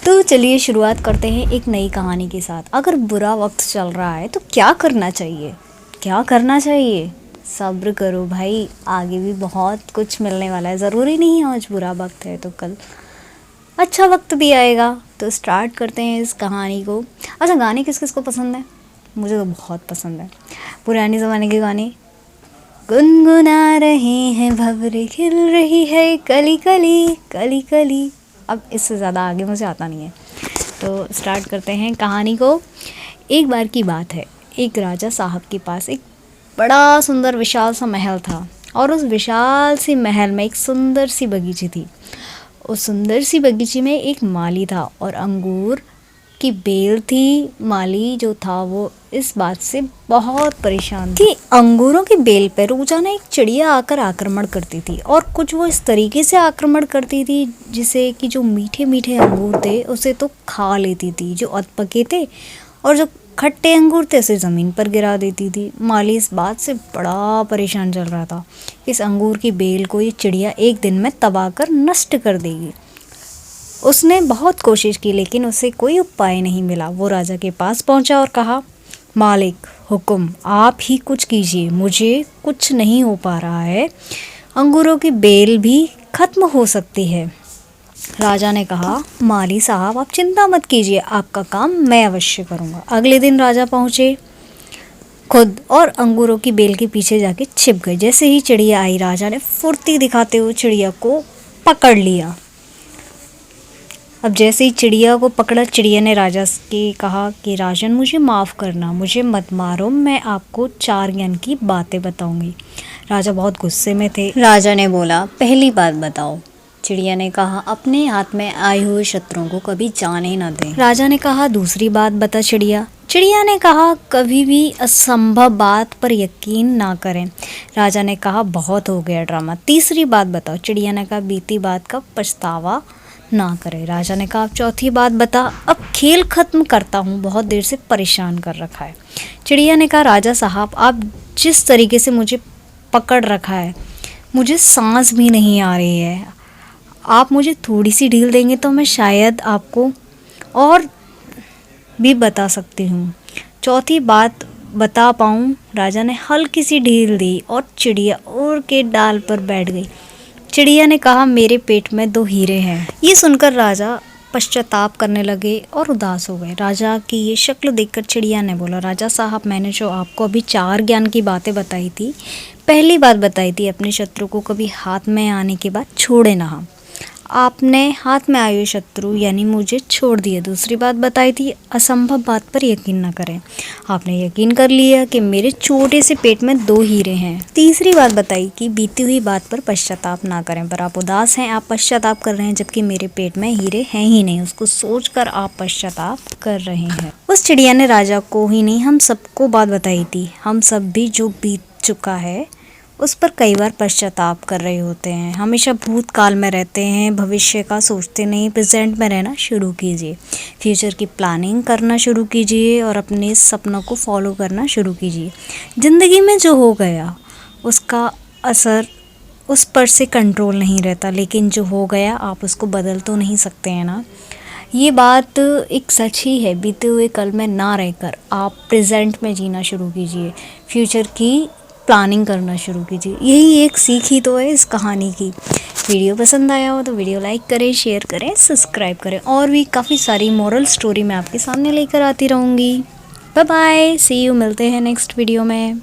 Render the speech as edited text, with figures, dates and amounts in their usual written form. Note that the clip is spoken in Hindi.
तो चलिए शुरुआत करते हैं एक नई कहानी के साथ। अगर बुरा वक्त चल रहा है तो क्या करना चाहिए? क्या करना चाहिए? सब्र करो भाई, आगे भी बहुत कुछ मिलने वाला है। ज़रूरी नहीं है आज बुरा वक्त है तो कल अच्छा वक्त भी आएगा। तो स्टार्ट करते हैं इस कहानी को। अच्छा, गाने किस किस को पसंद है? मुझे तो बहुत पसंद है पुराने ज़माने के गाने। गुनगुना रहे हैं भंवरे, खिल रही है कली कली कली कली। अब इससे ज़्यादा आगे मुझे आता नहीं है, तो स्टार्ट करते हैं कहानी को। एक बार की बात है, एक राजा साहब के पास एक बड़ा सुंदर विशाल सा महल था और उस विशाल सी महल में एक सुंदर सी बगीची थी। उस सुंदर सी बगीचे में एक माली था और अंगूर की बेल थी। माली जो था वो इस बात से बहुत परेशान थी। अंगूरों की बेल पर रोजाना एक चिड़िया आकर आक्रमण करती थी और कुछ वो इस तरीके से आक्रमण करती थी जिसे कि जो मीठे मीठे अंगूर थे उसे तो खा लेती थी, जो अधपके थे, और जो खट्टे अंगूर थे उसे ज़मीन पर गिरा देती थी। माली इस बात से बड़ा परेशान चल रहा था। इस अंगूर की बेल को ये चिड़िया एक दिन में तबाह कर नष्ट कर देगी। उसने बहुत कोशिश की लेकिन उसे कोई उपाय नहीं मिला। वो राजा के पास पहुंचा और कहा, मालिक हुक्म, आप ही कुछ कीजिए, मुझे कुछ नहीं हो पा रहा है। अंगूरों की बेल भी खत्म हो सकती है। राजा ने कहा, माली साहब आप चिंता मत कीजिए, आपका काम मैं अवश्य करूँगा। अगले दिन राजा पहुँचे खुद और अंगूरों की बेल के पीछे जाके छिप गए। जैसे ही चिड़िया आई, राजा ने फुर्ती दिखाते हुए चिड़िया को पकड़ लिया। अब जैसे ही चिड़िया को पकड़ा, चिड़िया ने राजा से कहा कि राजन मुझे माफ़ करना, मुझे मत मारो, मैं आपको 4 ज्ञान की बातें बताऊंगी। राजा बहुत गुस्से में थे। राजा ने बोला, पहली बात बताओ। चिड़िया ने कहा, अपने हाथ में आए हुए शत्रुओं को कभी जाने न दें। राजा ने कहा, दूसरी बात बता चिड़िया। चिड़िया ने कहा, कभी भी असंभव बात पर यकीन ना करें। राजा ने कहा, बहुत हो गया ड्रामा, तीसरी बात बताओ। चिड़िया ने कहा, बीती बात का पछतावा ना करे। राजा ने कहा, चौथी बात बता, अब खेल खत्म करता हूँ, बहुत देर से परेशान कर रखा है। चिड़िया ने कहा, राजा साहब आप जिस तरीके से मुझे पकड़ रखा है, मुझे सांस भी नहीं आ रही है। आप मुझे थोड़ी सी ढील देंगे तो मैं शायद आपको और भी बता सकती हूँ, चौथी बात बता पाऊँ। राजा ने हल्की सी ढील दी और चिड़िया उड़ के डाल पर बैठ गई। चिड़िया ने कहा, मेरे पेट में 2 हीरे हैं। ये सुनकर राजा पश्चाताप करने लगे और उदास हो गए। राजा की ये शक्ल देखकर चिड़िया ने बोला, राजा साहब मैंने जो आपको अभी 4 ज्ञान की बातें बताई थी, पहली बात बताई थी अपने शत्रु को कभी हाथ में आने के बाद छोड़े ना। आपने हाथ में आए हुए शत्रु यानी मुझे छोड़ दिए। दूसरी बात बताई थी असंभव बात पर यकीन न करें। आपने यकीन कर लिया कि मेरे छोटे से पेट में 2 हीरे हैं। तीसरी बात बताई कि बीती हुई बात पर पश्चाताप ना करें। पर आप उदास हैं, आप पश्चाताप कर रहे हैं जबकि मेरे पेट में हीरे हैं ही नहीं, उसको सोचकर आप पश्चाताप कर रहे हैं। उस चिड़िया ने राजा को ही नहीं हम सबको बात बताई थी। हम सब भी जो बीत चुका है उस पर कई बार पश्चाताप कर रहे होते हैं। हमेशा भूतकाल में रहते हैं, भविष्य का सोचते नहीं। प्रेजेंट में रहना शुरू कीजिए, फ्यूचर की प्लानिंग करना शुरू कीजिए और अपने सपनों को फॉलो करना शुरू कीजिए। ज़िंदगी में जो हो गया उसका असर उस पर से कंट्रोल नहीं रहता, लेकिन जो हो गया आप उसको बदल तो नहीं सकते हैं ना। ये बात एक सच ही है। बीते हुए कल में ना रहकर आप प्रेजेंट में जीना शुरू कीजिए, फ्यूचर की प्लानिंग करना शुरू कीजिए। यही एक सीख ही तो है इस कहानी की। वीडियो पसंद आया हो तो वीडियो लाइक करें, शेयर करें, सब्सक्राइब करें। और भी काफ़ी सारी मोरल स्टोरी मैं आपके सामने लेकर आती रहूँगी। बाय बाय, सी यू, मिलते हैं नेक्स्ट वीडियो में।